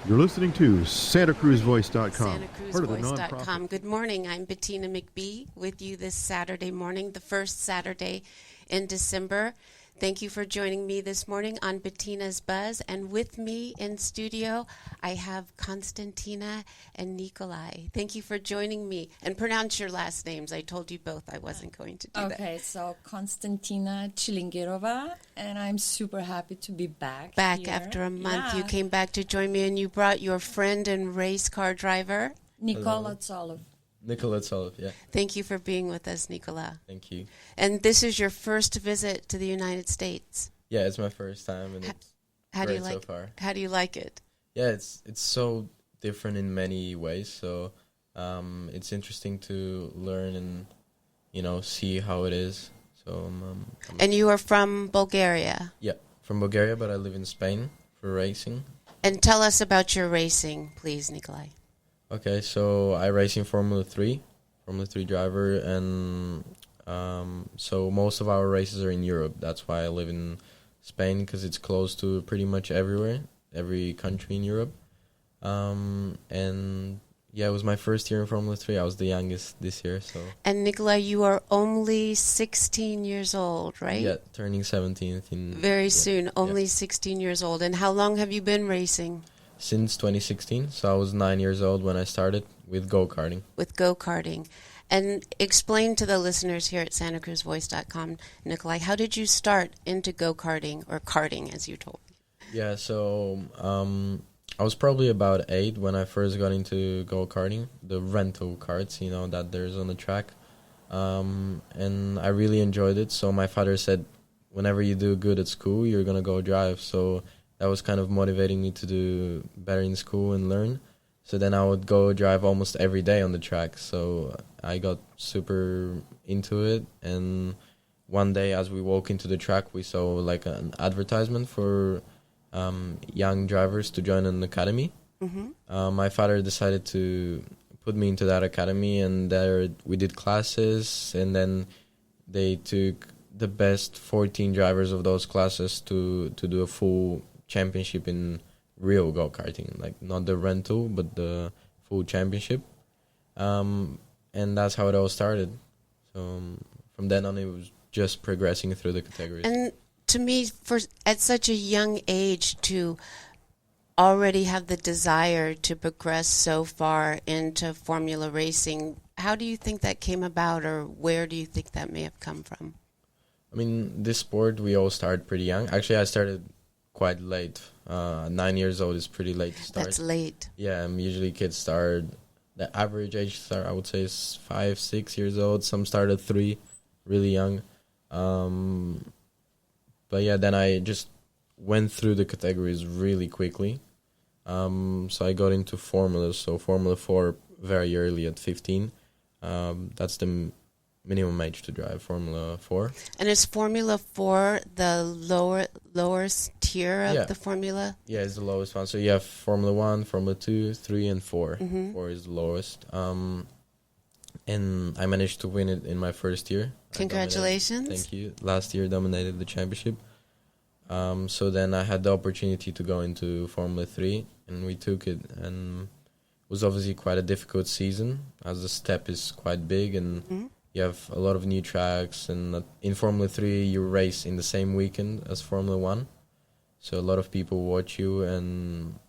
You're listening to SantaCruzVoice.com. SantaCruzVoice.com. Good morning. I'm Bettina McBee with you this Saturday morning, the first Saturday in December. Thank you for joining me this morning on Bettina's Buzz. And with me in studio, I have Konstantina and Nikola. Thank you for joining me. And pronounce your last names. I told you both I wasn't going to do that. Okay, so Konstantina Chilingirova, and I'm super happy to be back here. After a month. Yeah. You came back to join me, and you brought your friend and race car driver. Nikola Tsolov. Nikola Tsolov, yeah. Thank you for being with us, Nikola. Thank you. And this is your first visit to the United States. Yeah, it's my first time, and it's great so far. How do you like it? Yeah, it's so different in many ways. So it's interesting to learn and see how it is. So and you are from Bulgaria. Yeah, from Bulgaria, but I live in Spain for racing. And tell us about your racing, please, Nikolai. Okay, so I race in Formula 3 driver, and so most of our races are in Europe. That's why I live in Spain, because it's close to pretty much every country in Europe. And yeah, it was my first year in Formula 3. I was the youngest this year. So. And Nikolai, you are only 16 years old, right? Yeah, turning 17th in very soon. Only 16 years old. And how long have you been racing? Since 2016, so I was 9 years old when I started with go-karting. With go-karting. And explain to the listeners here at SantaCruzVoice.com, Nikolai, how did you start into go-karting, or karting, as you told me? Yeah, so I was probably about 8 when I first got into go-karting, the rental karts, that there's on the track. And I really enjoyed it, so my father said, whenever you do good at school, you're going to go drive, so that was kind of motivating me to do better in school and learn. So then I would go drive almost every day on the track. So I got super into it. And one day as we walk into the track, we saw like an advertisement for young drivers to join an academy. Mm-hmm. My father decided to put me into that academy, and there we did classes, and then they took the best 14 drivers of those classes to do a full championship in real go-karting, like not the rental but the full championship, and that's how it all started. So from then on it was just progressing through the categories. And to me, at such a young age, to already have the desire to progress so far into formula racing, how do you think that came about, or where do you think that may have come from? I mean, this sport we all start pretty young. Actually, I started quite late. 9 years old is pretty late to start. That's late. Yeah, usually kids start, the average age start, I would say, is 5, 6 years old. Some start at 3, really young. But yeah, then I just went through the categories really quickly. So I got into formulas. So Formula 4 very early at 15. That's the minimum age to drive Formula 4. And is Formula 4 the lowest tier of the formula? Yeah, it's the lowest one. So you have Formula 1, Formula 2, 3, and 4. Mm-hmm. 4 is the lowest. And I managed to win it in my first year. Congratulations. Thank you. Last year dominated the championship. So then I had the opportunity to go into Formula 3, and we took it. And it was obviously quite a difficult season, as the step is quite big, and you have a lot of new tracks, and in Formula 3 you race in the same weekend as Formula 1. So a lot of people watch you, and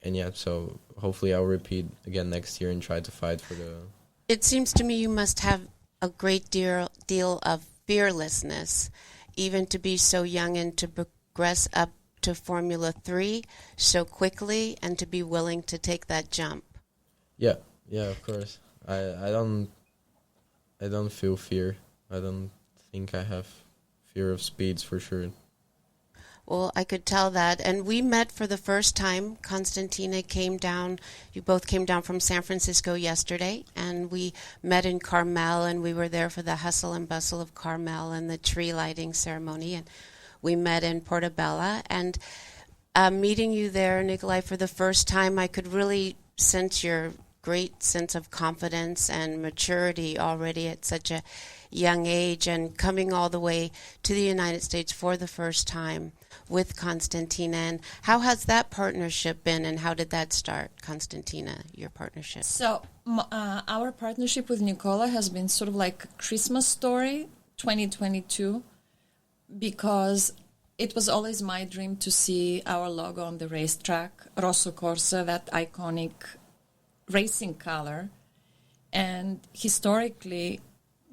yeah, so hopefully I'll repeat again next year and try to fight for the... It seems to me you must have a great deal of fearlessness, even to be so young and to progress up to Formula 3 so quickly, and to be willing to take that jump. Yeah, of course. I don't feel fear. I don't think I have fear of speeds, for sure. Well, I could tell that. And we met for the first time. Konstantina came down. You both came down from San Francisco yesterday, and we met in Carmel, and we were there for the hustle and bustle of Carmel and the tree lighting ceremony. And we met in Portobello. And meeting you there, Nikolai, for the first time, I could really sense your great sense of confidence and maturity already at such a young age, and coming all the way to the United States for the first time with Konstantina. And how has that partnership been, and how did that start, Konstantina, your partnership? So our partnership with Nikola has been sort of like a Christmas story, 2022, because it was always my dream to see our logo on the racetrack, Rosso Corsa, that iconic racing color. And historically,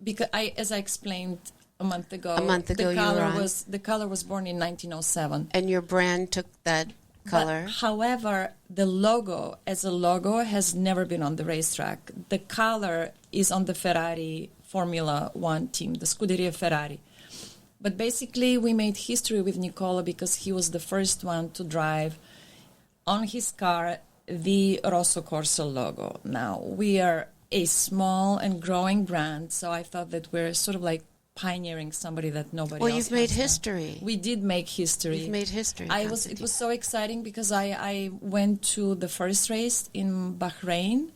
because as I explained a month ago, the color was born in 1907. And your brand took that color. But, however, the logo as a logo has never been on the racetrack. The color is on the Ferrari Formula One team, the Scuderia Ferrari. But basically, we made history with Nikola because he was the first one to drive on his car the Rosso Corsa logo. Now, we are a small and growing brand, so I thought that we're sort of like pioneering somebody that nobody else has. Well, you've made history. We did make history. You've made history. It was so exciting because I went to the first race in Bahrain,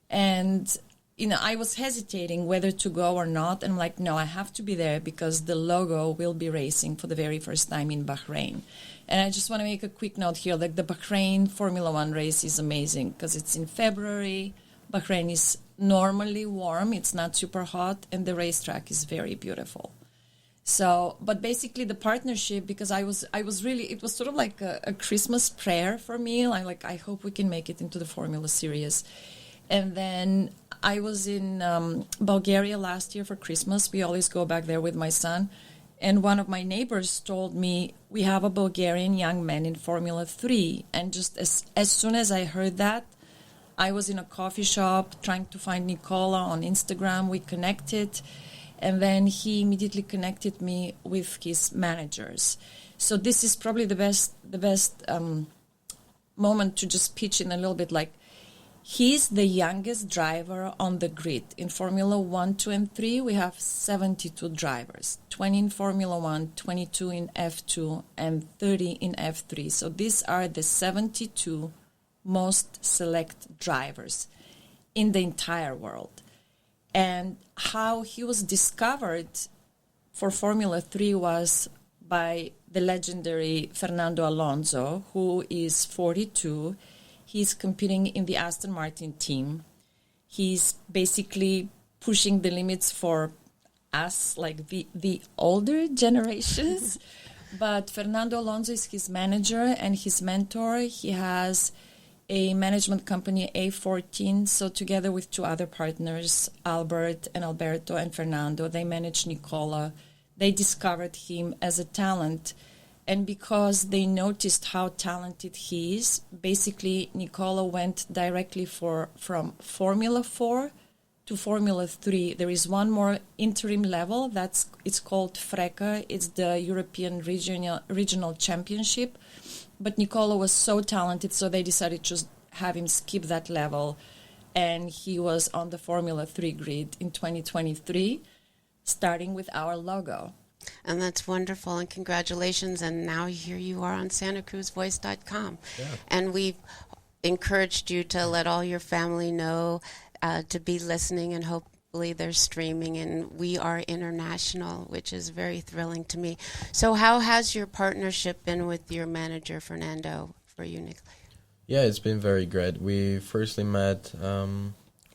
and I was hesitating whether to go or not. And I'm like, no, I have to be there because the logo will be racing for the very first time in Bahrain. And I just want to make a quick note here, like the Bahrain Formula One race is amazing because it's in February. Bahrain is normally warm, it's not super hot, and the racetrack is very beautiful. So, but basically the partnership, because I was really, it was sort of like a Christmas prayer for me. I hope we can make it into the Formula Series. And then I was in Bulgaria last year for Christmas. We always go back there with my son. And one of my neighbors told me, we have a Bulgarian young man in Formula 3. And just as soon as I heard that, I was in a coffee shop trying to find Nikola on Instagram. We connected. And then he immediately connected me with his managers. So this is probably the best moment to just pitch in a little bit. Like, he's the youngest driver on the grid. In Formula 1, 2, and 3, we have 72 drivers. 20 in Formula 1, 22 in F2, and 30 in F3. So these are the 72 most select drivers in the entire world. And how he was discovered for Formula 3 was by the legendary Fernando Alonso, who is 42. He's competing in the Aston Martin team. He's basically pushing the limits for us, like the older generations. But Fernando Alonso is his manager and his mentor. He has a management company, A14. So together with two other partners, Albert and Alberto and Fernando, they manage Nikola. They discovered him as a talent. And because they noticed how talented he is, basically Nikola went directly from Formula 4 to Formula 3. There is one more interim level. It's called FRECA. It's the European Regional Championship. But Nikola was so talented, so they decided to just have him skip that level. And he was on the Formula 3 grid in 2023, starting with our logo. And that's wonderful, and congratulations. And now here you are on SantaCruzVoice.com. Yeah. And we've encouraged you to let all your family know to be listening, and hopefully they're streaming. And we are international, which is very thrilling to me. So how has your partnership been with your manager, Fernando, for you, Nick? Yeah, it's been very great. We firstly met,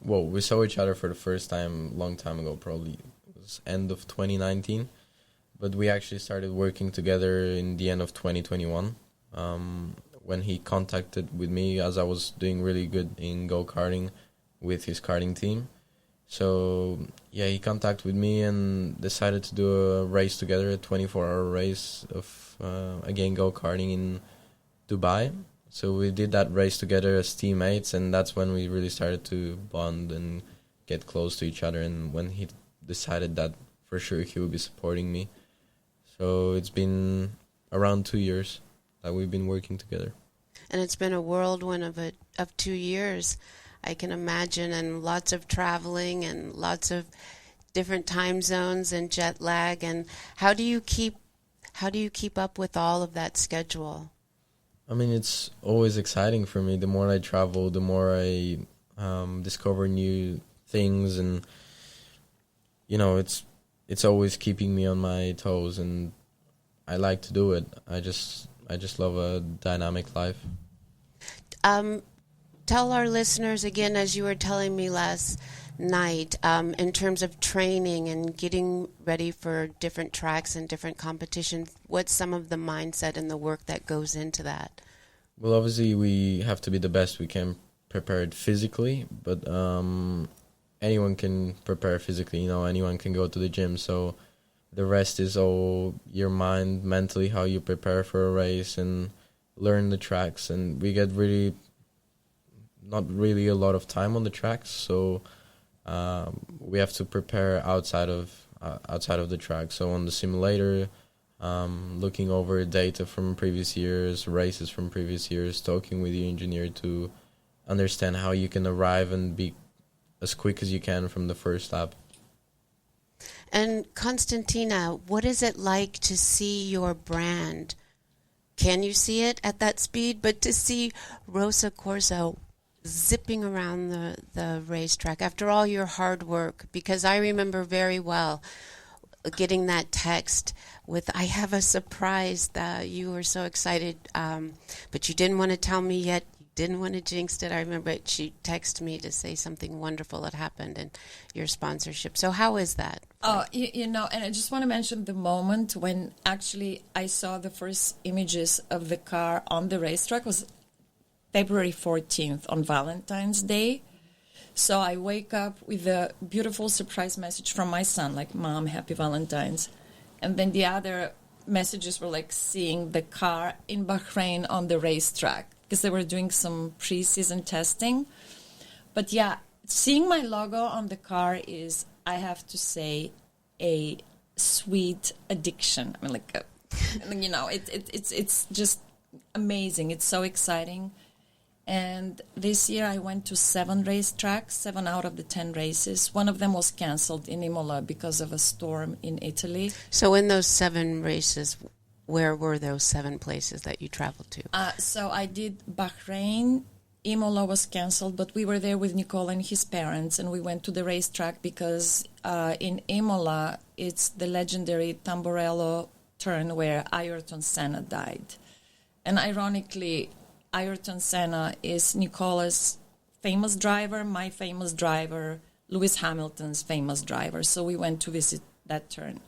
we saw each other for the first time a long time ago, probably it was end of 2019. But we actually started working together in the end of 2021 when he contacted with me as I was doing really good in go-karting with his karting team. So, yeah, he contacted with me and decided to do a race together, a 24-hour race of, again, go-karting in Dubai. So we did that race together as teammates, and that's when we really started to bond and get close to each other, and when he decided that for sure he would be supporting me. So it's been around 2 years that we've been working together. And it's been a whirlwind of 2 years, I can imagine, and lots of traveling and lots of different time zones and jet lag. And how do you keep up with all of that schedule? I mean, it's always exciting for me. The more I travel, the more discover new things, and it's always keeping me on my toes, and I like to do it. I just love a dynamic life. Tell our listeners again, as you were telling me last night, in terms of training and getting ready for different tracks and different competitions, what's some of the mindset and the work that goes into that? Well, obviously we have to be the best we can prepared physically, but anyone can prepare physically. Anyone can go to the gym. So the rest is all your mind, mentally, how you prepare for a race and learn the tracks. And we get not really a lot of time on the tracks, so we have to prepare outside of the track. So on the simulator, looking over data from previous years, races from previous years, talking with the engineer to understand how you can arrive and be as quick as you can from the first lap. And Konstantina, what is it like to see your brand? Can you see it at that speed? But to see Rosa Corso zipping around the racetrack after all your hard work, because I remember very well getting that text with, I have a surprise, that you were so excited, but you didn't want to tell me yet. You didn't want to jinx it. I remember she texted me to say something wonderful had happened in your sponsorship. So how is that? Oh, and I just want to mention the moment when actually I saw the first images of the car on the racetrack was February 14th on Valentine's Day. So I wake up with a beautiful surprise message from my son, like, Mom, happy Valentine's. And then the other messages were like seeing the car in Bahrain on the racetrack, because they were doing some pre-season testing. But yeah, seeing my logo on the car is, I have to say, a sweet addiction. I mean, like, it's just amazing. It's so exciting. And this year I went to 7 racetracks, 7 out of the 10 races. One of them was canceled in Imola because of a storm in Italy. So in those 7 races, where were those 7 places that you traveled to? So I did Bahrain. Imola was canceled, but we were there with Nikola and his parents, and we went to the racetrack because in Imola, it's the legendary Tamburello turn where Ayrton Senna died. And ironically, Ayrton Senna is Nikola's famous driver, my famous driver, Lewis Hamilton's famous driver. So we went to visit that turn.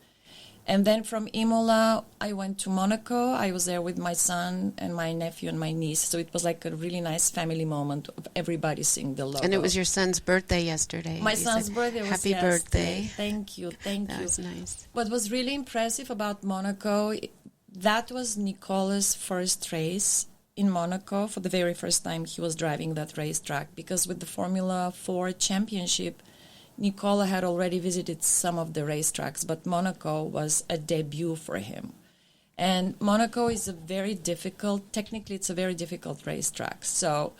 And then from Imola, I went to Monaco. I was there with my son and my nephew and my niece. So it was like a really nice family moment of everybody seeing the logo. And it was your son's birthday yesterday. My son's birthday was Happy yesterday. birthday. Thank you. That was nice. What was really impressive about Monaco, that was Nikola's first race in Monaco. For the very first time he was driving that racetrack, because with the Formula 4 championship, Nikola had already visited some of the racetracks, but Monaco was a debut for him. And Monaco is technically it's a very difficult racetrack. So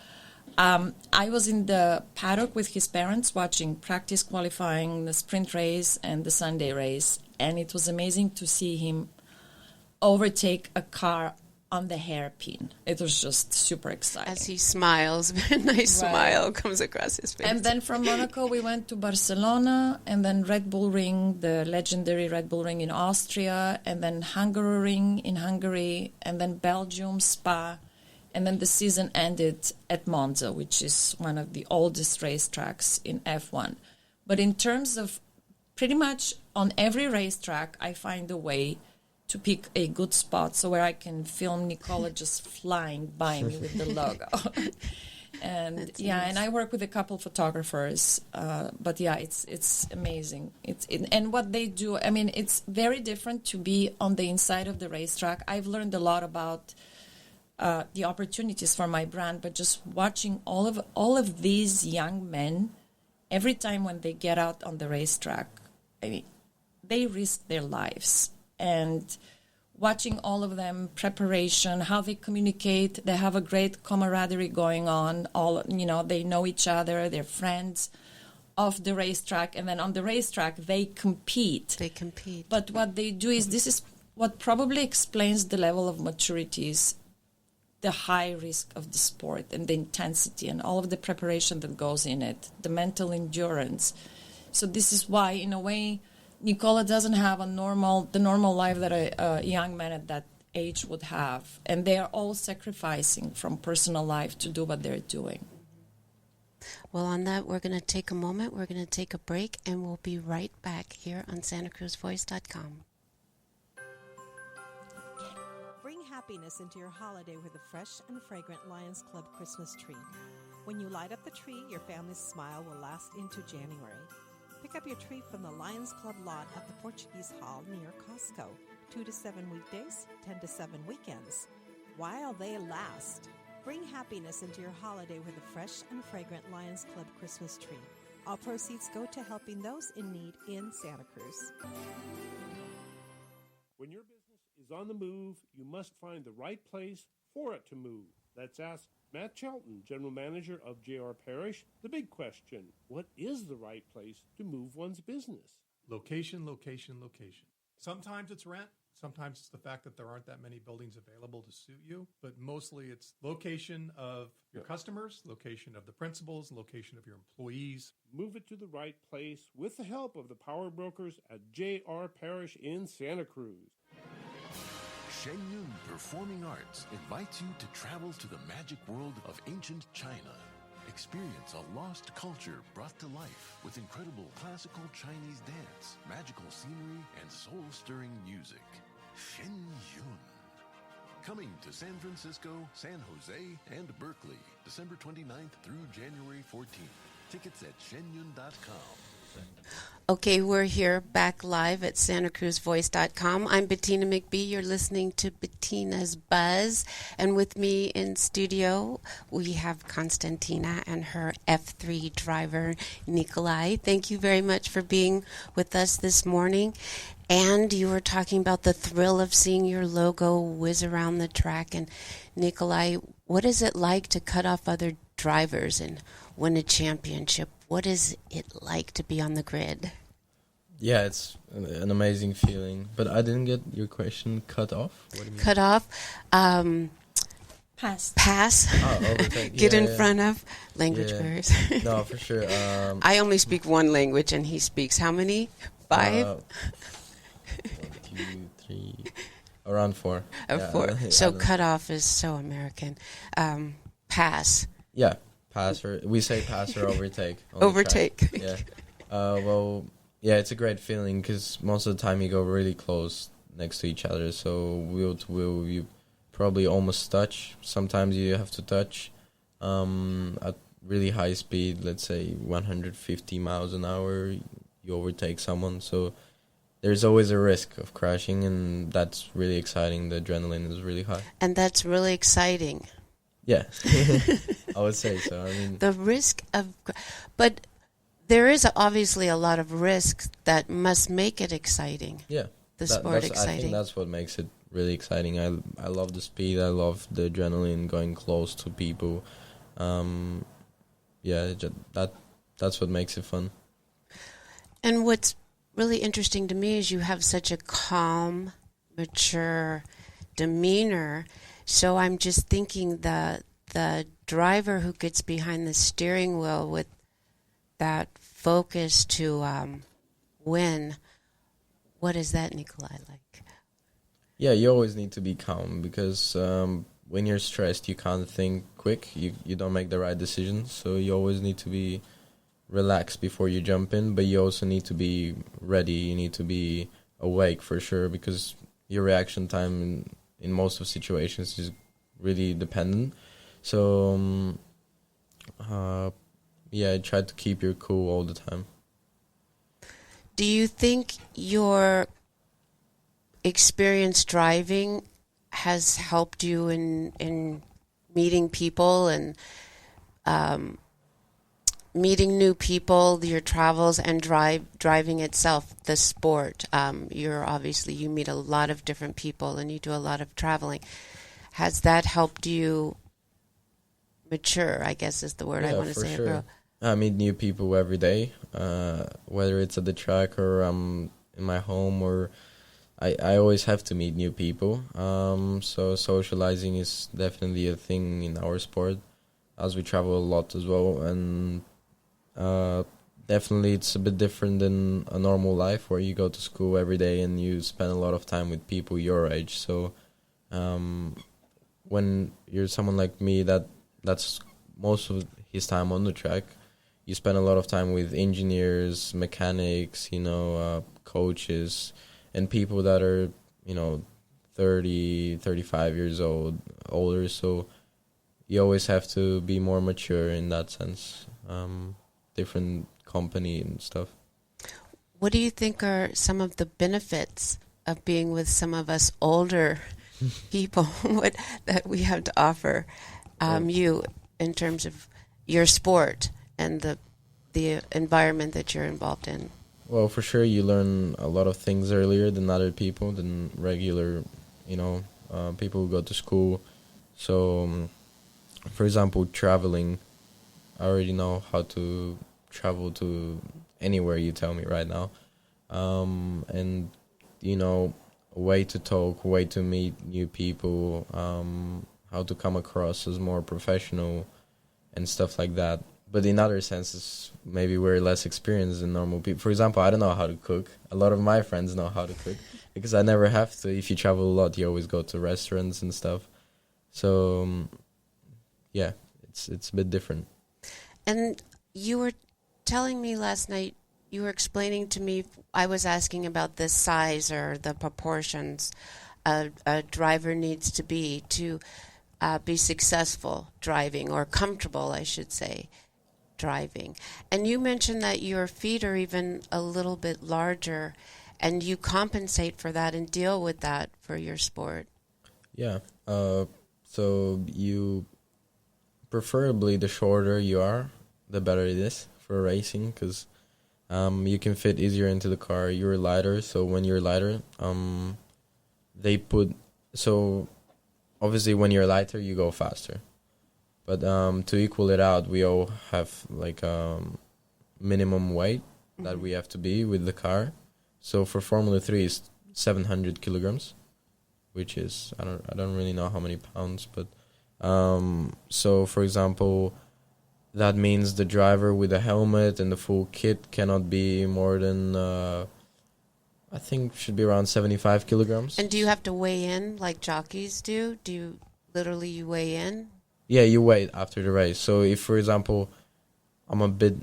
I was in the paddock with his parents watching practice qualifying, the sprint race and the Sunday race, and it was amazing to see him overtake a car on the hairpin. It was just super exciting. As he smiles, a nice smile comes across his face. And then from Monaco, we went to Barcelona, and then Red Bull Ring, the legendary Red Bull Ring in Austria, and then Hungaroring in Hungary, and then Belgium, Spa, and then the season ended at Monza, which is one of the oldest racetracks in F1. But in terms of pretty much on every racetrack, I find a way to pick a good spot so where I can film Nikola just flying by me with the logo. And that's nice. And I work with a couple photographers, but yeah, it's amazing. And what they do, I mean, it's very different to be on the inside of the racetrack. I've learned a lot about the opportunities for my brand, but just watching all of these young men, every time when they get out on the racetrack, I mean, they risk their lives. And watching all of them, preparation, how they communicate, they have a great camaraderie going on. They know each other, they're friends off the racetrack, and then on the racetrack they compete. But what they do is, this is what probably explains the level of maturity. Is the high risk of the sport and the intensity and all of the preparation that goes in it, the mental endurance. So this is why, in a way, Nikola doesn't have the normal life that a young man at that age would have. And they are all sacrificing from personal life to do what they're doing. Well, on that, we're going to take a moment. We're going to take a break, and we'll be right back here on SantaCruzVoice.com. Bring happiness into your holiday with a fresh and fragrant Lions Club Christmas tree. When you light up the tree, your family's smile will last into January. Pick up your tree from the Lions Club lot at the Portuguese Hall near Costco. 2 to 7 weekdays, 10 to 7 weekends. While they last. Bring happiness into your holiday with a fresh and fragrant Lions Club Christmas tree. All proceeds go to helping those in need in Santa Cruz. When your business is on the move, you must find the right place for it to move. Let's ask Matt Chelton, General Manager of J.R. Parish, the big question: what is the right place to move one's business? Location, location, location. Sometimes it's rent. Sometimes it's the fact that there aren't that many buildings available to suit you. But mostly it's location of your customers, location of the principals, location of your employees. Move it to the right place with the help of the power brokers at J.R. Parish in Santa Cruz. Shenyun Performing Arts invites you to travel to the magic world of ancient China. Experience a lost culture brought to life with incredible classical Chinese dance, magical scenery, and soul-stirring music. Shenyun. Coming to San Francisco, San Jose, and Berkeley, December 29th through January 14th. Tickets at shenyun.com. Okay, we're here back live at SantaCruzVoice.com. I'm Bettina McBee. You're listening to Bettina's Buzz. And with me in studio, we have Konstantina and her F3 driver, Nikola. Thank you very much for being with us this morning. And you were talking about the thrill of seeing your logo whiz around the track. And Nikola, what is it like to cut off other drivers and win a championship? What is it like to be on the grid? Yeah, it's an amazing feeling. But I didn't get your question. Cut off? What do you mean? Cut off? Pass. Pass? Oh, overtake. Get in front of? Language barriers. No, for sure. I only speak one language, and he speaks how many? 5? 1, 2, 3, around 4. Four. So cut off is so American. Pass. Yeah, pass or we say pass or overtake. Overtake. Yeah. Well, yeah, it's a great feeling because most of the time you go really close next to each other. So wheel to wheel, you probably almost touch. Sometimes you have to touch at really high speed. Let's say 150 miles an hour. You overtake someone. So there's always a risk of crashing, and that's really exciting. The adrenaline is really high. And that's really exciting. Yeah, I would say so. I mean, the risk of, but there is obviously a lot of risk that must make it exciting. Yeah, the sport exciting. I think that's what makes it really exciting. I love the speed. I love the adrenaline, going close to people. Yeah, that's what makes it fun. And what's really interesting to me is you have such a calm, mature demeanor. So I'm just thinking the driver who gets behind the steering wheel with that focus to win, what is that, Nikolai, like? Yeah, you always need to be calm because when you're stressed, you can't think quick. You don't make the right decisions. So you always need to be relaxed before you jump in, but you also need to be ready. You need to be awake for sure because your reaction time in most of situations is really dependent. So, yeah, I try to keep your cool all the time. Do you think your experience driving has helped you in meeting people and meeting new people, your travels, and driving itself, the sport? You meet a lot of different people and you do a lot of traveling. Has that helped you mature, I guess is the word I want to say. Sure. I meet new people every day, whether it's at the track or in my home or I always have to meet new people. So socializing is definitely a thing in our sport, as we travel a lot as well. And definitely it's a bit different than a normal life where you go to school every day and you spend a lot of time with people your age. So when you're someone like me that's most of his time on the track, you spend a lot of time with engineers, mechanics, coaches, and people that are, 30, 35 years older. So you always have to be more mature in that sense. Different company and stuff. What do you think are some of the benefits of being with some of us older people that we have to offer you in terms of your sport and the environment that you're involved in? Well, for sure, you learn a lot of things earlier than other people, than regular, people who go to school. So, for example, traveling, I already know how to travel to anywhere you tell me right now. And, a way to talk, a way to meet new people, how to come across as more professional and stuff like that. But in other senses, maybe we're less experienced than normal people. For example, I don't know how to cook. A lot of my friends know how to cook because I never have to. If you travel a lot, you always go to restaurants and stuff. So, yeah, it's a bit different. And you were telling me last night, you were explaining to me, I was asking about the size or the proportions a driver needs to be successful driving, or comfortable, I should say, driving. And you mentioned that your feet are even a little bit larger, and you compensate for that and deal with that for your sport. Yeah. So you, preferably the shorter you are, the better it is for racing, because you can fit easier into the car. You're lighter, so when you're lighter, so obviously when you're lighter, you go faster. But to equal it out, we all have like minimum weight that we have to be with the car. So for Formula 3, it's 700 kilograms, which is, I don't really know how many pounds, but so for example, that means the driver with a helmet and the full kit cannot be more than, I think should be around 75 kilograms. And do you have to weigh in like jockeys do? Do you literally weigh in? Yeah, you weigh after the race. So if, for example, I'm a bit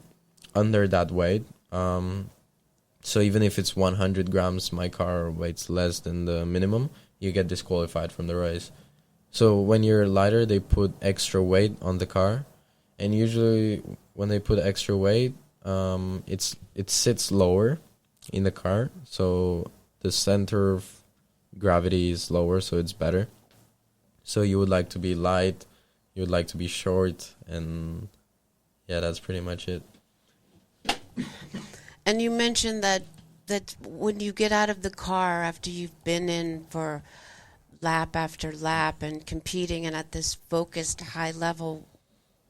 under that weight, so even if it's 100 grams, my car weighs less than the minimum, you get disqualified from the race. So when you're lighter, they put extra weight on the car. And usually when they put extra weight, it sits lower in the car. So the center of gravity is lower, so it's better. So you would like to be light, you would like to be short, and yeah, that's pretty much it. And you mentioned that when you get out of the car after you've been in for lap after lap and competing and at this focused high level,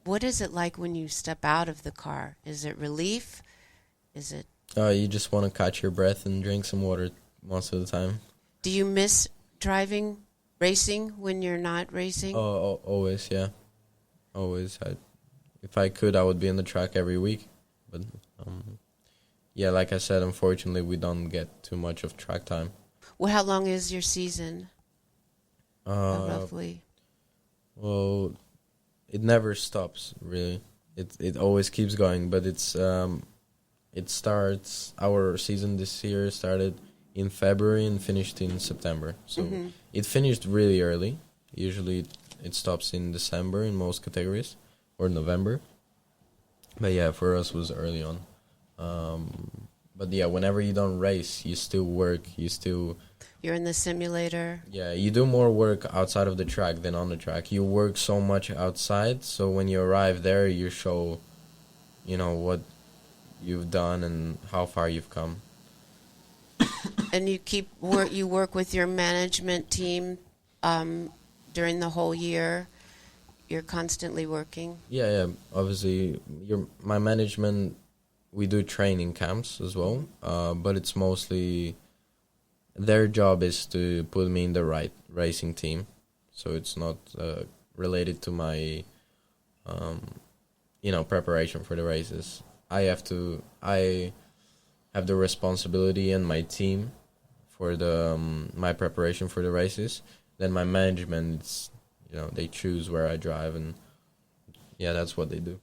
what is it like when you step out of the car? Is it relief? Is it... You just want to catch your breath and drink some water most of the time. Do you miss racing when you're not racing? Oh, always, yeah. Always. If I could, I would be on the track every week. But, yeah, like I said, unfortunately, we don't get too much of track time. Well, how long is your season, roughly? Well, it never stops, really. It always keeps going, but it starts, our season this year started in February and finished in September. So it finished really early. Usually it stops in December in most categories, or November. But yeah, for us it was early on. But yeah, whenever you don't race, you still work, You're in the simulator. Yeah, you do more work outside of the track than on the track. You work so much outside, so when you arrive there, you show, what you've done and how far you've come. And you work with your management team during the whole year. You're constantly working. Yeah. Obviously, my management. We do training camps as well, but it's mostly their job is to put me in the right racing team, so it's not related to my preparation for the races. I have the responsibility and my team for the my preparation for the races. Then my management, they choose where I drive, and that's what they do.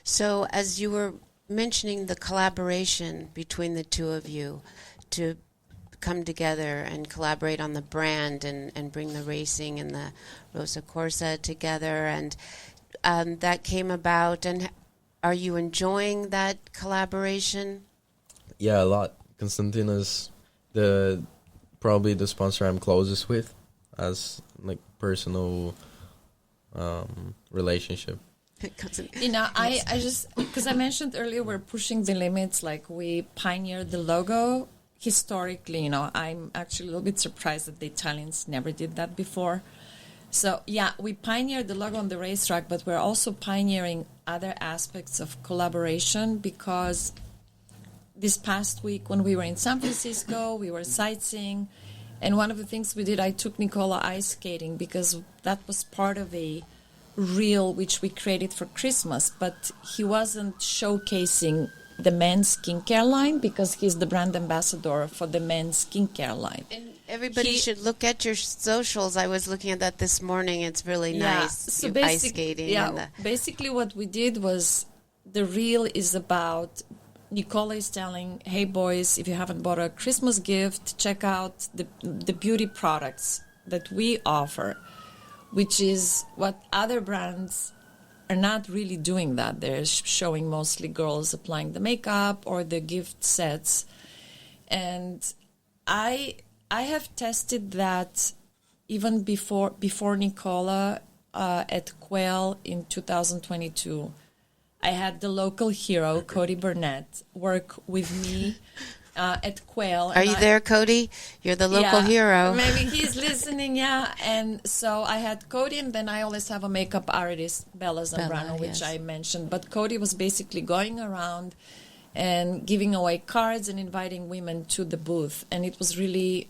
So as you were mentioning the collaboration between the two of you to come together and collaborate on the brand and bring the racing and the Rosa Corsa together, and that came about, and are you enjoying that collaboration? Yeah, a lot. Konstantina's probably the sponsor I'm closest with as like personal relationship. I just, because I mentioned earlier, we're pushing the limits, like we pioneered the logo historically. I'm actually a little bit surprised that the Italians never did that before. So, we pioneered the logo on the racetrack, but we're also pioneering other aspects of collaboration, because this past week when we were in San Francisco, we were sightseeing, and one of the things we did, I took Nikola ice skating, because that was part of a reel which we created for Christmas, but he wasn't showcasing the men's skincare line because he's the brand ambassador for the men's skincare line. And everybody should look at your socials. I was looking at that this morning. It's really nice. So ice skating. Basically what we did was, the reel is about, Nikola is telling, hey boys, if you haven't bought a Christmas gift, check out the beauty products that we offer, which is what other brands are not really doing that. They're showing mostly girls applying the makeup or the gift sets. And I have tested that even before Nikola at Quail in 2022. I had the local hero, Cody Burnett, work with me at Quail. Are you there, Cody? You're the local hero. Maybe he's listening, And so I had Cody, and then I always have a makeup artist, Bella Zambrano, which I mentioned. But Cody was basically going around and giving away cards and inviting women to the booth. And it was really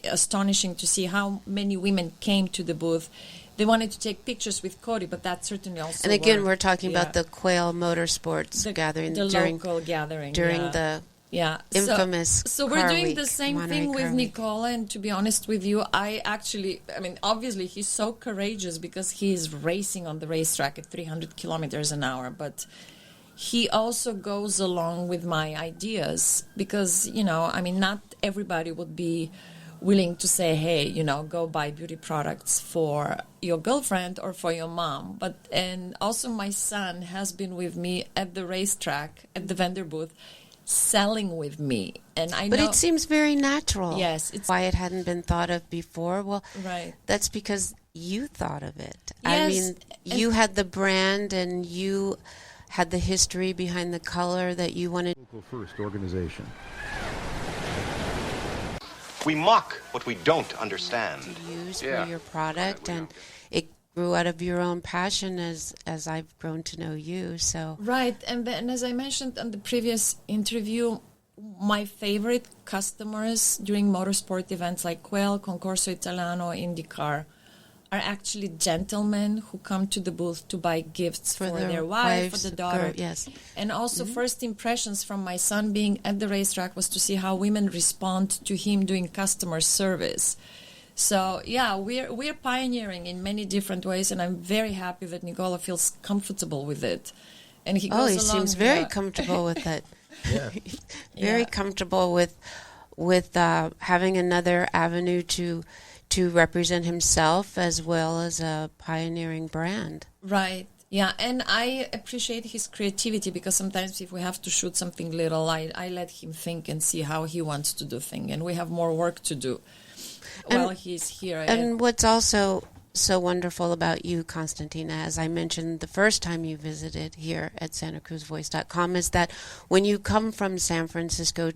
astonishing to see how many women came to the booth. They wanted to take pictures with Cody, but that certainly also And again, worked. we're talking about the Quail Motorsports gathering. The local gathering. During the infamous So we're car doing week, the same Monterey thing with Car Week. Nikola, and to be honest with you, obviously he's so courageous because he's racing on the racetrack at 300 kilometers an hour, but he also goes along with my ideas because, not everybody would be willing to say, hey, go buy beauty products for your girlfriend or for your mom. And also my son has been with me at the racetrack, at the vendor booth, selling with me. And I know. But it seems very natural. Yes. It's why it hadn't been thought of before. Well, right. That's because you thought of it. Yes, you had the brand and you had the history behind the color that you wanted. Local First organization. We mock what we don't understand. To use for your product, and it grew out of your own passion as I've grown to know you. So right, and then as I mentioned on the previous interview, my favorite customers during motorsport events like Quail, Concorso Italiano, IndyCar are actually gentlemen who come to the booth to buy gifts for their wife, for the daughter. Yes. And also first impressions from my son being at the racetrack was to see how women respond to him doing customer service. So, we're pioneering in many different ways, and I'm very happy that Nikola feels comfortable with it. And he goes he along seems very comfortable with it. Yeah. Very comfortable with having another avenue to represent himself as well as a pioneering brand. Right. Yeah, and I appreciate his creativity because sometimes if we have to shoot something little, I let him think and see how he wants to do things, and we have more work to do while he's here. And what's also so wonderful about you, Konstantina, as I mentioned the first time you visited here at SantaCruzVoice.com, is that when you come from San Francisco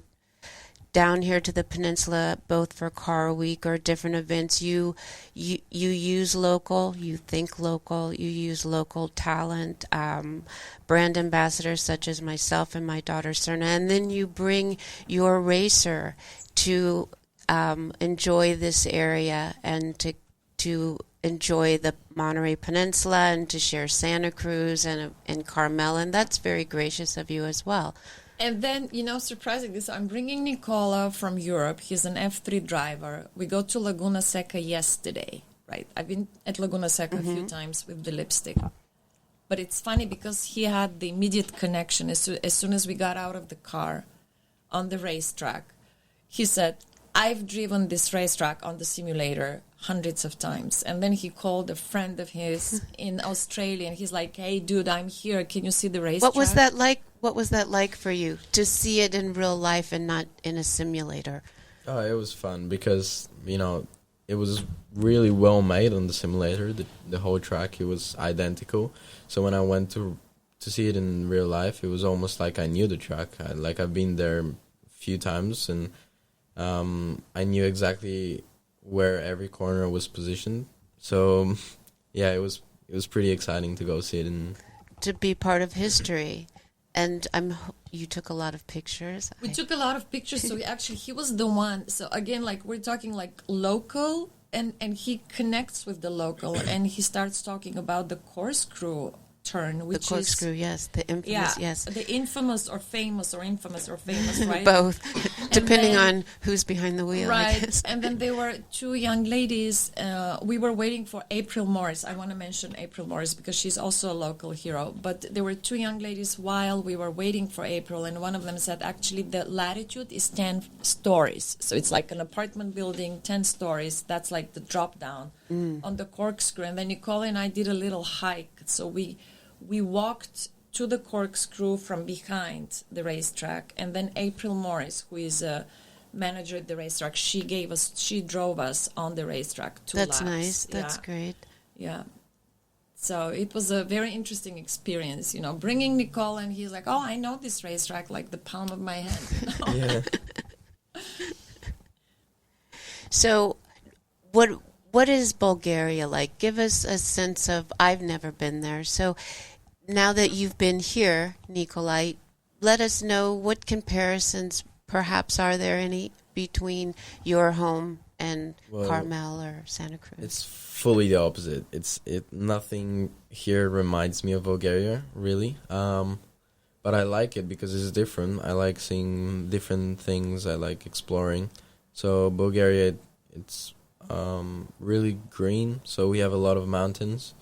down here to the peninsula, both for Car Week or different events, you use local, you think local, you use local talent, brand ambassadors such as myself and my daughter Serna, and then you bring your racer to enjoy this area and to enjoy the Monterey Peninsula and to share Santa Cruz and Carmel, and that's very gracious of you as well. And then, surprisingly, so I'm bringing Nikola from Europe. He's an F3 driver. We go to Laguna Seca yesterday, right? I've been at Laguna Seca a few times with the lipstick. But it's funny because he had the immediate connection as soon as we got out of the car on the racetrack. He said, I've driven this racetrack on the simulator hundreds of times. And then he called a friend of his in Australia, and he's like, hey, dude, I'm here. Can you see the racetrack? What was that like? What was that like for you to see it in real life and not in a simulator? Oh, it was fun because, it was really well made on the simulator. The whole track, it was identical. So when I went to see it in real life, it was almost like I knew the track. I've been there a few times, and I knew exactly where every corner was positioned. So, yeah, it was pretty exciting to go see it to be part of history. And you took a lot of pictures. We took a lot of pictures. So he was the one. So again, we're talking local, and he connects with the local, and he starts talking about the corkscrew turn, which the corkscrew, yes, the infamous, yes, the infamous or famous, right? Both, depending on who's behind the wheel, right? I guess. And then there were two young ladies. We were waiting for April Morris. I want to mention April Morris because she's also a local hero. But there were two young ladies while we were waiting for April, and one of them said, actually, the latitude is 10 stories, so it's like an apartment building, 10 stories. That's like the drop down on the corkscrew. And then Nikola and I did a little hike, so we walked to the corkscrew from behind the racetrack, and then April Morris, who is a manager at the racetrack, she drove us on the racetrack 2 laps. That's nice. That's great. Yeah. So it was a very interesting experience, bringing Nikola, and he's like, oh, I know this racetrack like the palm of my hand. Yeah. So what is Bulgaria like? Give us a sense of, I've never been there. So now that you've been here, Nikola, let us know what comparisons perhaps are there any between your home and Carmel or Santa Cruz? It's fully the opposite. Nothing here reminds me of Bulgaria, really. But I like it because it's different. I like seeing different things. I like exploring. So Bulgaria, it's really green, so we have a lot of mountains.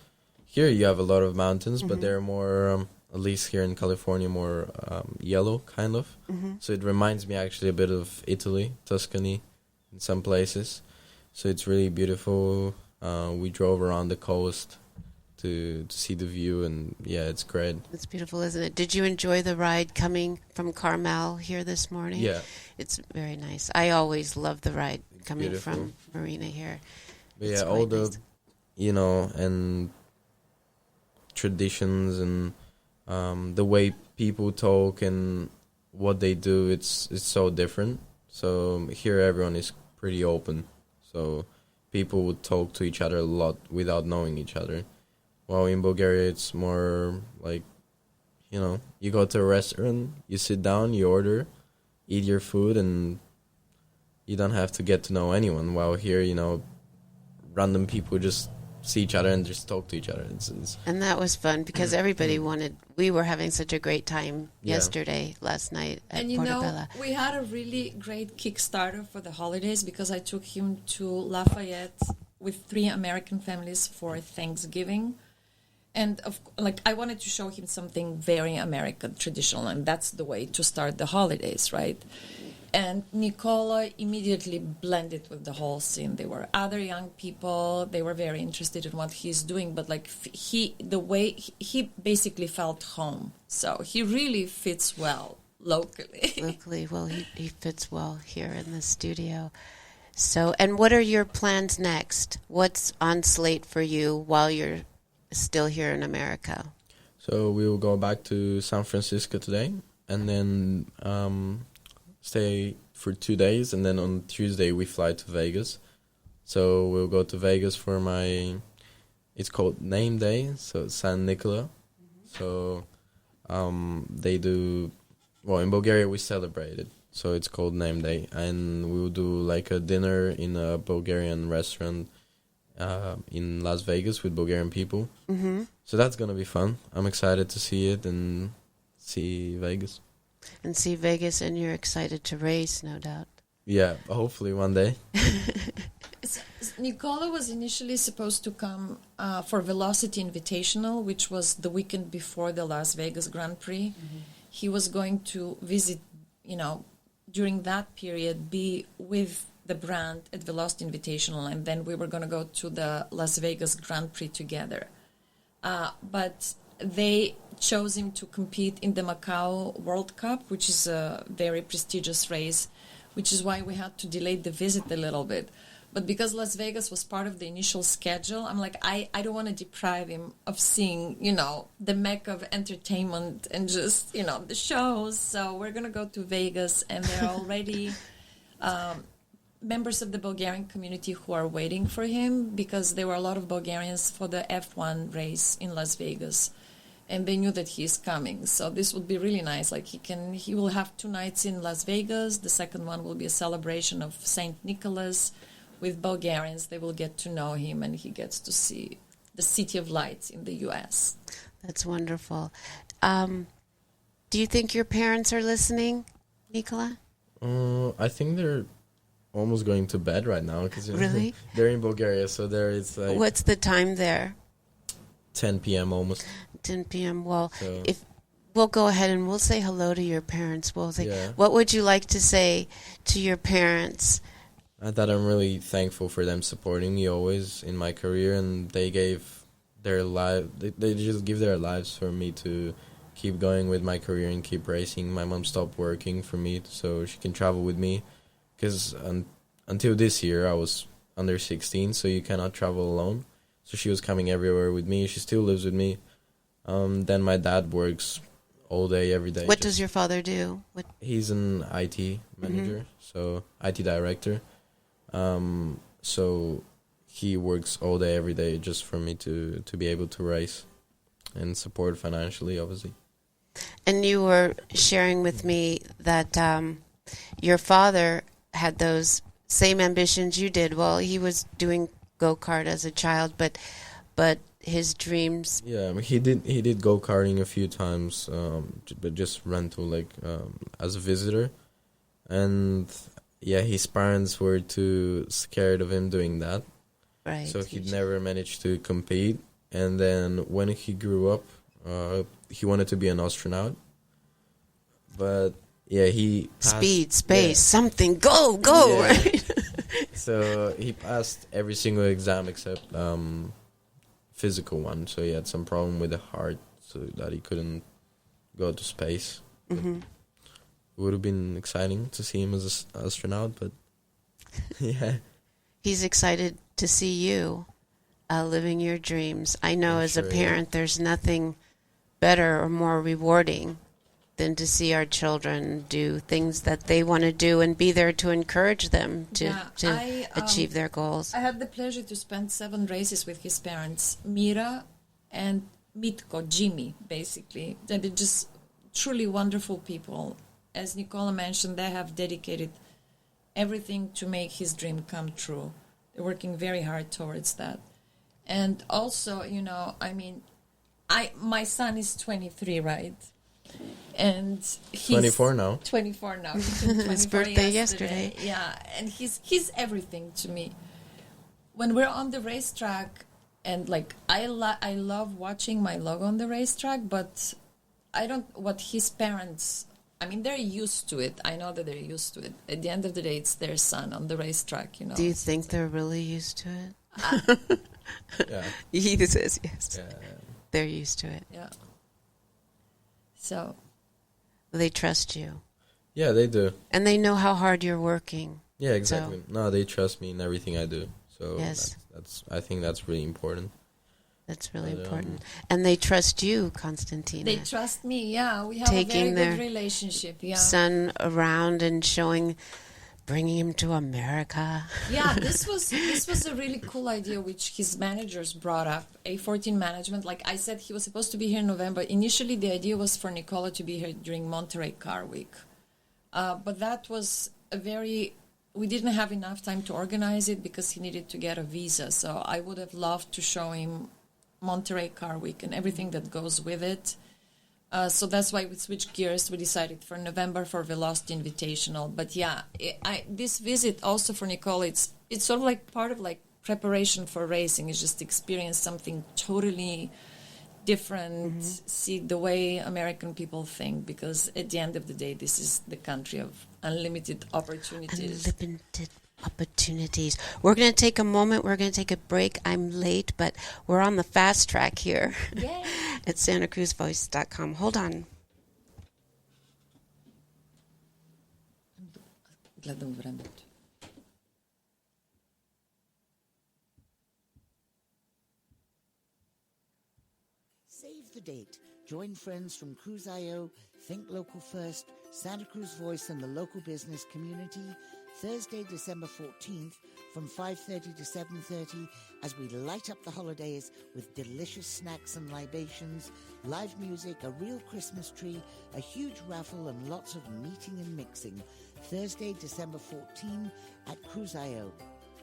Here you have a lot of mountains, but they're more, at least here in California, more yellow, kind of. So it reminds me actually a bit of Italy, Tuscany, in some places. So it's really beautiful. We drove around the coast to see the view, and yeah, it's great. It's beautiful, isn't it? Did you enjoy the ride coming from Carmel here this morning? Yeah. It's very nice. I always love the ride coming beautiful. from Marina here. But yeah, all the, nice. And traditions and the way people talk and what they do, it's so different. So here everyone is pretty open. So people would talk to each other a lot without knowing each other. While in Bulgaria, it's more like, you go to a restaurant, you sit down, you order, eat your food, and you don't have to get to know anyone. While here, random people just see each other and just talk to each other. And that was fun because everybody we were having such a great time last night at Portobello. We had a really great Kickstarter for the holidays because I took him to Lafayette with 3 American families for Thanksgiving. And I wanted to show him something very American, traditional, and that's the way to start the holidays, right? And Nikola immediately blended with the whole scene. There were other young people. They were very interested in what he's doing, but he basically felt home. So he really fits well locally. Locally, well, he fits well here in the studio. So, and what are your plans next? What's on slate for you while you're still here in America? So we will go back to San Francisco today, and then stay for 2 days, and then on Tuesday we fly to Vegas. So we'll go to Vegas for it's called Name Day, so San Nikola. So they do, in Bulgaria we celebrate it. so it's called Name Day, and we will do like a dinner in a Bulgarian restaurant in Las Vegas with Bulgarian people. Mm-hmm. So that's gonna be fun. I'm excited to see it and see Vegas. And see Vegas, and you're excited to race, no doubt. Yeah, hopefully one day. Nikola was initially supposed to come for Velocity Invitational, which was the weekend before the Las Vegas Grand Prix. Mm-hmm. He was going to visit, during that period, be with the brand at Velocity Invitational, and then we were going to go to the Las Vegas Grand Prix together. But they chose him to compete in the Macau World Cup, which is a very prestigious race, which is why we had to delay the visit a little bit. But because Las Vegas was part of the initial schedule, I'm like, I don't want to deprive him of seeing, the mecca of entertainment and just, the shows. So we're going to go to Vegas, and there are already members of the Bulgarian community who are waiting for him, because there were a lot of Bulgarians for the F1 race in Las Vegas, and they knew that he's coming. So this would be really nice. Like he will have 2 nights in Las Vegas. The second one will be a celebration of Saint Nicholas with Bulgarians. They will get to know him, and he gets to see the City of Lights in the U.S. That's wonderful. Do you think your parents are listening, Nikola? I think they're almost going to bed right now, because Really? they're in Bulgaria, so there it's like What's the time there? 10 p.m. almost. 10 p.m. Well, So- if we'll go ahead and we'll say hello to your parents. We'll say, Yeah. what would you like to say to your parents? That I'm really thankful for them supporting me always in my career, and they gave their life. They just give their lives for me to keep going with my career and keep racing. My mom stopped working for me so she can travel with me, because until this year I was under 16, so you cannot travel alone. So she was coming everywhere with me. She still lives with me. Then my dad works all day, every day. What does your father do? He's an IT manager, so IT director. So he works all day, every day, just for me to be able to race and support financially, obviously. And you were sharing with me that your father had those same ambitions you did. Well, he was doing go-kart as a child, but his dreams... Yeah, I mean, he did go-karting a few times, but just rental, as a visitor. And... yeah, his parents were too scared of him doing that. Right. So he never managed to compete. And then when he grew up, he wanted to be an astronaut. But, yeah, he passed, Speed, space, something, go, Yeah. right? So he passed every single exam except physical one. So he had some problem with the heart, so that he couldn't go to space. Mm-hmm. It would have been exciting to see him as an astronaut, but yeah. He's excited to see you living your dreams. I know as a parent, there's nothing better or more rewarding than to see our children do things that they want to do and be there to encourage them to achieve their goals. I had the pleasure to spend 7 races with his parents, Mira and Mitko, Jimmy, basically. They're just truly wonderful people. As Nikola mentioned, they have dedicated everything to make his dream come true. They're working very hard towards that. And also, my son is 23, right? And he's 24 now. 24 now. He turned 24 His birthday yesterday. Yeah, and he's everything to me. When we're on the racetrack, and I love watching my logo on the racetrack, but what his parents... they're used to it. I know that they're used to it. At the end of the day, it's their son on the racetrack, Do you think they're really used to it? Yeah. He says yes. Yeah. They're used to it. Yeah. So. They trust you. Yeah, they do. And they know how hard you're working. Yeah, exactly. So. No, they trust me in everything I do. So yes. I think that's really important. That's really important. And they trust you, Konstantina. They trust me, yeah. We have Taking a very good relationship, yeah. Son around and bringing him to America. Yeah, this was a really cool idea which his managers brought up, A14 management. Like I said, he was supposed to be here in November. Initially, the idea was for Nikola to be here during Monterey Car Week. But that was we didn't have enough time to organize it because he needed to get a visa. So I would have loved to show him Monterey Car Week and everything that goes with it. So that's why we switched gears. We decided for November for Velocity Invitational. But yeah, this visit also for Nikola, it's sort of like part of like preparation for racing. It's just experience something totally different, see the way American people think, because at the end of the day, this is the country of unlimited opportunities. Unlimited opportunities. We're going to take a moment. We're going to take a break. I'm late, but we're on the fast track here at SantaCruzVoice.com. Hold on. Gledam времето. Save the date. Join friends from Cruise.io, Think Local First, Santa Cruz Voice and the local business community Thursday, December 14th from 5:30 to 7:30 as we light up the holidays with delicious snacks and libations, live music, a real Christmas tree, a huge raffle and lots of meeting and mixing. Thursday, December 14 at Cruise.io.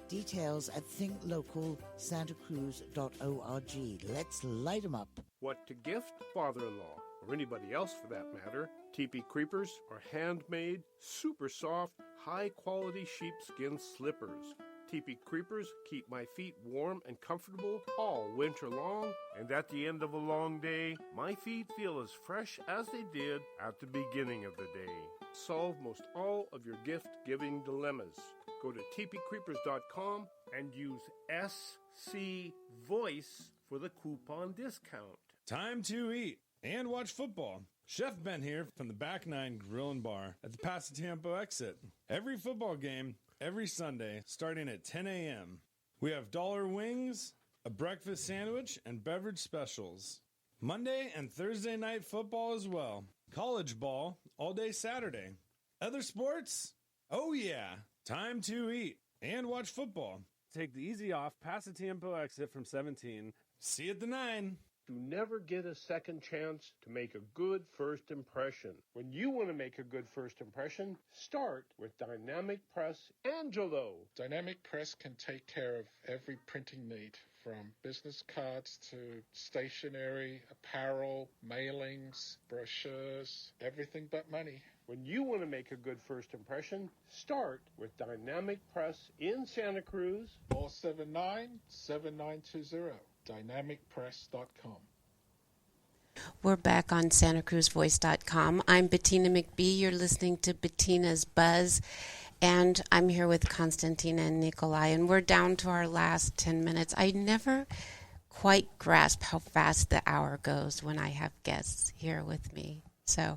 Details at thinklocalsantacruz.org. Let's light 'em up. What to gift father-in-law, or anybody else for that matter. Teepee creepers are handmade, super soft, high-quality sheepskin slippers. Teepee creepers keep my feet warm and comfortable all winter long, and at the end of a long day, my feet feel as fresh as they did at the beginning of the day. Solve most all of your gift-giving dilemmas. Go to teepeecreepers.com and use SC Voice for the coupon discount. Time to eat and watch football. Chef Ben here from the Back Nine Grill and Bar at the Pasatiempo exit. Every football game, every Sunday, starting at 10 a.m. We have dollar wings, a breakfast sandwich, and beverage specials. Monday and Thursday night football as well. College ball all day Saturday. Other sports? Oh yeah. Time to eat and watch football. Take the easy off Pasatiempo exit from 17. See you at the 9. You never get a second chance to make a good first impression. When you want to make a good first impression, start with Dynamic Press Angelo. Dynamic Press can take care of every printing need, from business cards to stationery, apparel, mailings, brochures, everything but money. When you want to make a good first impression, start with Dynamic Press in Santa Cruz. 479-7920, dynamicpress.com. We're back on SantaCruzVoice.com. I'm Bettina McBee. You're listening to Bettina's Buzz, and I'm here with Konstantina and Nikola, and we're down to our last 10 minutes. I never quite grasp how fast the hour goes when I have guests here with me. So,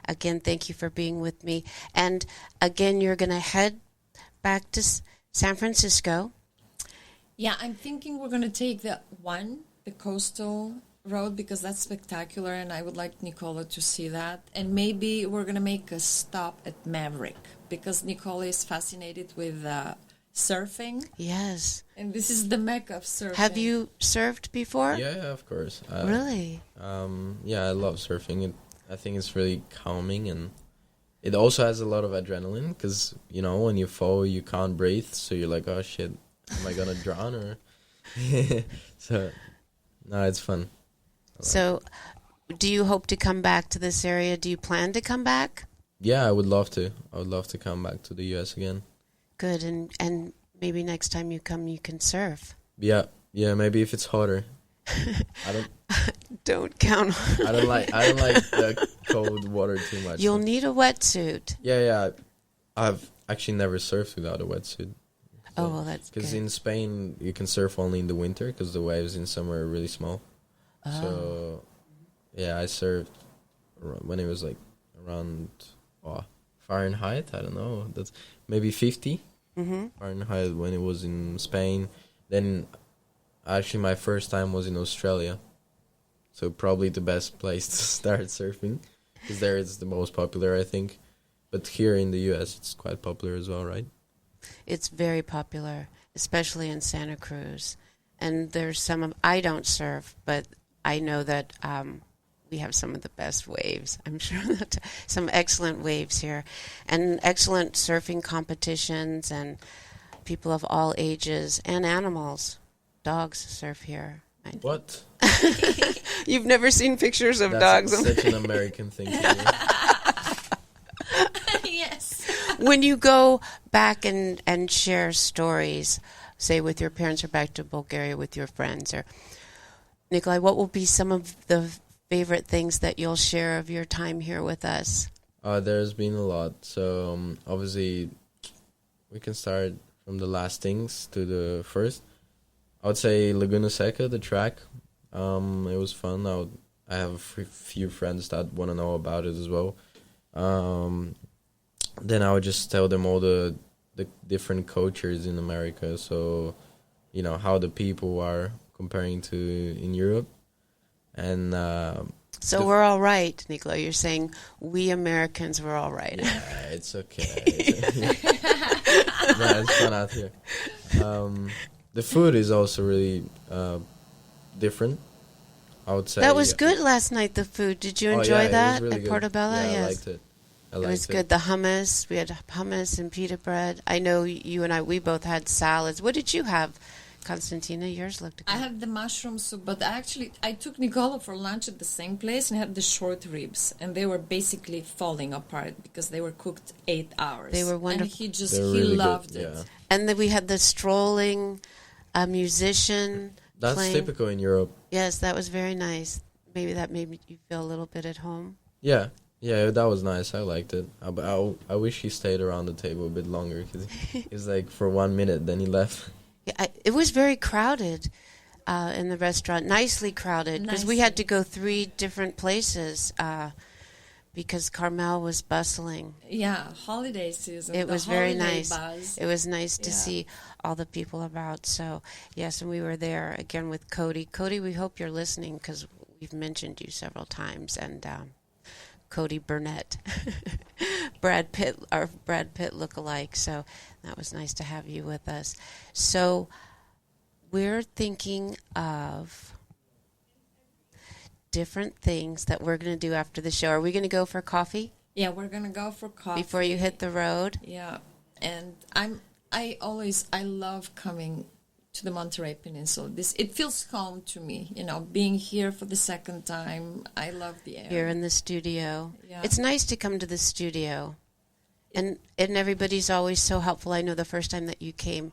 again, thank you for being with me. And, again, you're going to head back to San Francisco. Yeah, I'm thinking we're going to take the coastal road, because that's spectacular, and I would like Nikola to see that. And maybe we're going to make a stop at Maverick, because Nikola is fascinated with surfing. Yes. And this is the mecca of surfing. Have you surfed before? Yeah, of course. Really? Yeah, I love surfing. I think it's really calming, and it also has a lot of adrenaline, because, you know, when you fall, you can't breathe, so you're like, oh, shit, am I going to drown? Or So, no, it's fun. So, do you hope to come back to this area? Do you plan to come back? Yeah, I would love to. I would love to come back to the U.S. again. Good, and maybe next time you come, you can surf. Yeah, maybe if it's hotter. Don't count. I don't like the cold water too much. You'll need a wetsuit. Yeah. I've actually never surfed without a wetsuit. Oh, well, that's good. Because in Spain, you can surf only in the winter, because the waves in summer are really small. Oh. So, yeah, I surfed when it was like around Fahrenheit. I don't know. That's maybe 50 Fahrenheit when it was in Spain. Then, actually, my first time was in Australia. So probably the best place to start surfing, because there it's the most popular, I think. But here in the U.S., it's quite popular as well, right? It's very popular, especially in Santa Cruz. And there's I don't surf, but I know that we have some of the best waves. I'm sure that some excellent waves here, and excellent surfing competitions, and people of all ages and animals. Dogs surf here. What? You've never seen pictures of That's dogs? such an American thing to do. Yes. When you go back and share stories, say with your parents or back to Bulgaria with your friends, or Nikolai, what will be some of the favorite things that you'll share of your time here with us? There's been a lot. So obviously, we can start from the last things to the first. I would say Laguna Seca, the track. It was fun. I have a few friends that want to know about it as well. Then I would just tell them all the different cultures in America. So, how the people are comparing to in Europe. And so we're all right, Nikola. You're saying we Americans were all right. Yeah, it's okay. Yeah, it's fun out here. The food is also really different, I would say. That was good last night, the food. Did you enjoy that really at good. Portobello? Yeah, Yes. I liked it. It was good. The hummus. We had hummus and pita bread. I know you and we both had salads. What did you have, Konstantina? Yours looked good. I had the mushroom soup, but I took Nikola for lunch at the same place and had the short ribs, and they were basically falling apart because they were cooked 8 hours. They were wonderful. And he really loved good, it. yeah. And then we had the strolling musician. That's playing. typical in Europe. Yes, that was very nice. Maybe that made you feel a little bit at home. Yeah, that was nice. I liked it. I wish he stayed around the table a bit longer because he was like for 1 minute, then he left. Yeah, it was very crowded in the restaurant, nicely crowded, because we had to go 3 different places because Carmel was bustling. Yeah, holiday season. It was very nice. Buzz. It was nice to see all the people about. So, yes, and we were there again with Cody. Cody, we hope you're listening because we've mentioned you several times. And Cody Burnett, our Brad Pitt lookalike. So that was nice to have you with us. So we're thinking of different things that we're going to do after the show. Are we going to go for coffee? Yeah, we're going to go for coffee. Before you hit the road? Yeah. And I love coming to the Monterey Peninsula. It feels home to me, being here for the second time. I love the air. You're in the studio. Yeah. It's nice to come to the studio. And everybody's always so helpful. I know the first time that you came,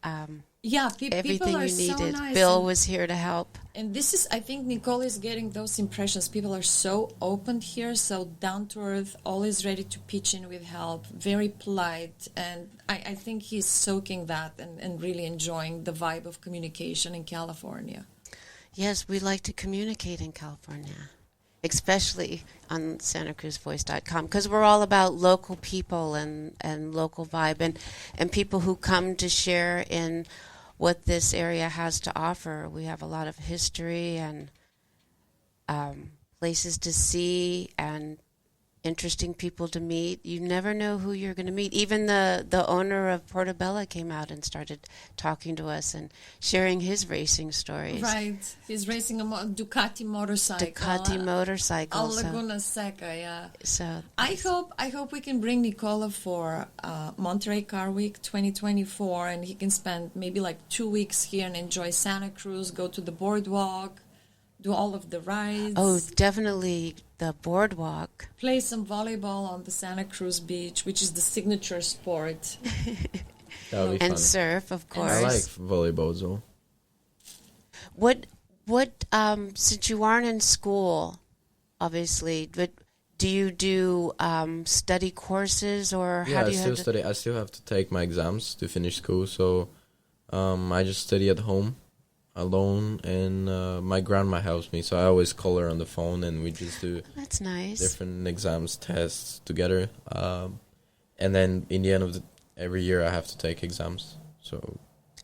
everything people are you needed. so nice. Bill was here to help. And I think Nikola is getting those impressions. People are so open here, so down to earth, always ready to pitch in with help, very polite. And I think he's soaking that and really enjoying the vibe of communication in California. Yes, we like to communicate in California, especially on SantaCruzVoice.com, because we're all about local people and local vibe and people who come to share in what this area has to offer. We have a lot of history and places to see and interesting people to meet. You never know who you're going to meet. Even the owner of Portobello came out and started talking to us and sharing his racing stories. Right. He's racing a Ducati motorcycle. Motorcycle. Laguna Seca, yeah. So I hope we can bring Nikola for Monterey Car Week 2024, and he can spend maybe like 2 weeks here and enjoy Santa Cruz, go to the boardwalk, do all of the rides. Oh, definitely the boardwalk. Play some volleyball on the Santa Cruz beach, which is the signature sport. That would be and fun. Surf, of course. I like volleyball as well. What since you aren't in school, obviously, but do you do study courses or how do you have to study. I still have to take my exams to finish school, so I just study at home alone, and my grandma helps me, so I always call her on the phone and we just do That's nice. different exams, tests together, and then in the end of every year I have to take exams. So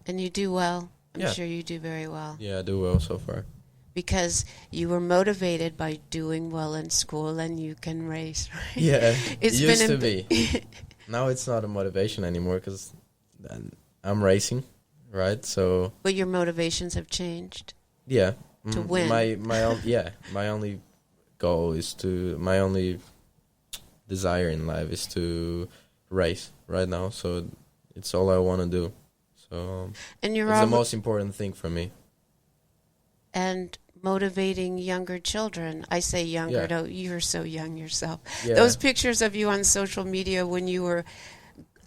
And you do well. I'm Yeah. sure you do very well. yeah, I do well so far. Because you were motivated by doing well in school and you can race, right? Yeah, It's it used been to be. Now it's not a motivation anymore because I'm racing, right? So But your motivations have changed. yeah, To win. My only goal is to, my only desire in life is to race right now. So it's all I want to do. So and you're it's the most important thing for me. And motivating younger children. I say younger, Yeah. no, you're so young yourself. Yeah. Those pictures of you on social media when you were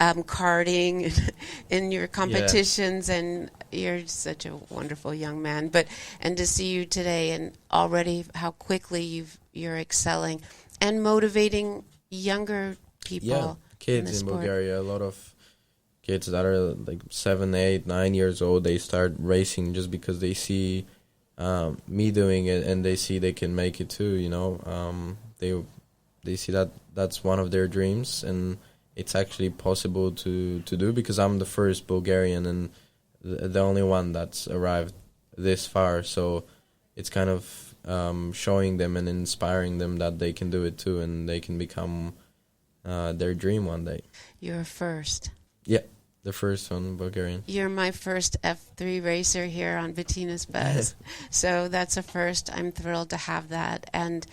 karting in your competitions, and you're such a wonderful young man. But and to see you today, and already how quickly you're excelling and motivating younger people. Yeah, kids in Bulgaria, a lot of kids that are like 7, 8, 9 years old, they start racing just because they see me doing it, and they see they can make it too. They see that that's one of their dreams, and it's actually possible to do, because I'm the first Bulgarian and the only one that's arrived this far. So it's kind of showing them and inspiring them that they can do it too, and they can become their dream one day. You're first. Yeah, the first one, Bulgarian. You're my first F3 racer here on Bettina's Buzz. So that's a first. I'm thrilled to have that. And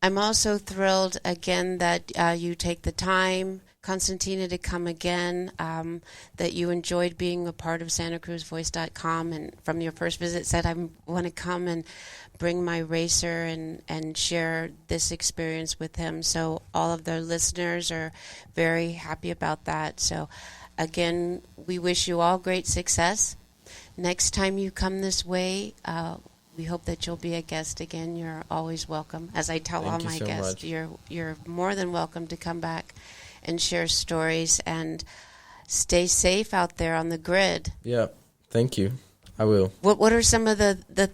I'm also thrilled, again, that you take the time, Konstantina, to come again, that you enjoyed being a part of SantaCruzVoice.com, and from your first visit said, I want to come and bring my racer and share this experience with him. So all of the listeners are very happy about that. So again, we wish you all great success. Next time you come this way, we hope that you'll be a guest again. You're always welcome. As I tell all my guests, you're more than welcome to come back and share stories, and stay safe out there on the grid. Yeah, thank you. I will. What are some of the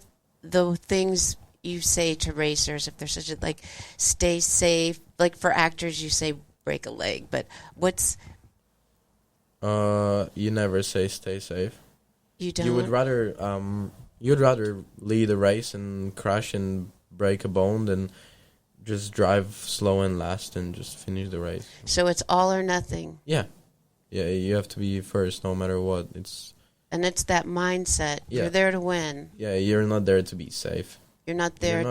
things you say to racers if they're such a, like, stay safe? Like for actors, you say break a leg, but what's... You never say stay safe. You don't? You would rather... You'd rather lead a race and crash and break a bone than just drive slow and last and just finish the race. So it's all or nothing. Yeah. Yeah, you have to be first no matter what. And it's that mindset. Yeah. You're there to win. Yeah, you're not there to be safe. You're not there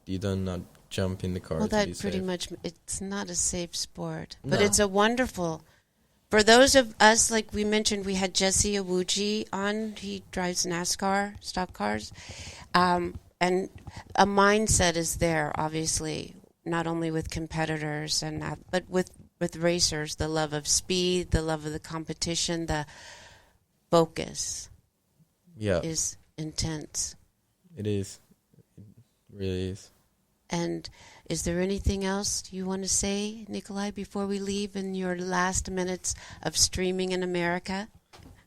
You do not jump in the car well, to be that pretty safe. much, it's not a safe sport. No. But it's a wonderful... For those of us, like we mentioned, we had Jesse Awuji on. He drives NASCAR, stock cars. And a mindset is there, obviously, not only with competitors, but with racers, the love of speed, the love of the competition, the focus is intense. It is. It really is. And is there anything else you want to say, Nikolai, before we leave in your last minutes of streaming in America?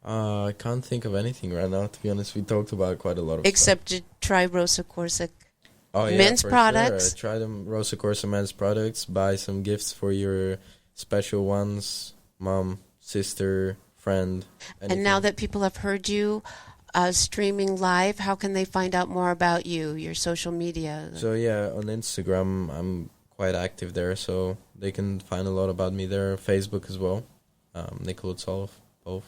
I can't think of anything right now, to be honest. We talked about quite a lot of Except stuff. to try Rosa Corsa Oh, yeah, men's for products. Sure. Try them Rosa Corsa men's products. Buy some gifts for your special ones, mom, sister, friend. Anything. And now that people have heard you streaming live, how can they find out more about you, your social media? So yeah, on Instagram, I'm quite active there, so they can find a lot about me there. Facebook as well, Nikola, Tsolov, both.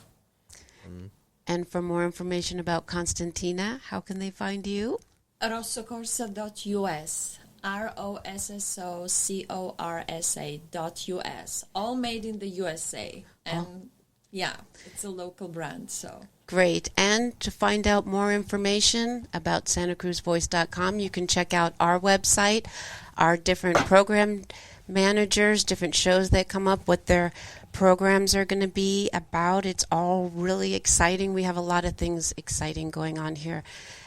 And for more information about Konstantina, how can they find you? Rossocorsa.us, ROSSOCORSA.us, all made in the USA. And yeah, it's a local brand, so... Great. And to find out more information about SantaCruzVoice.com, you can check out our website, our different program managers, different shows that come up, what their programs are going to be about. It's all really exciting. We have a lot of things exciting going on here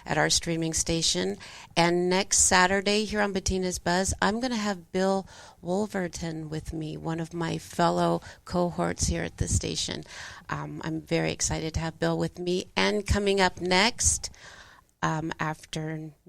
at our streaming station. And next Saturday here on Bettina's Buzz, I'm going to have Bill Wolverton with me, one of my fellow cohorts here at the station. I'm very excited to have Bill with me. And coming up next, after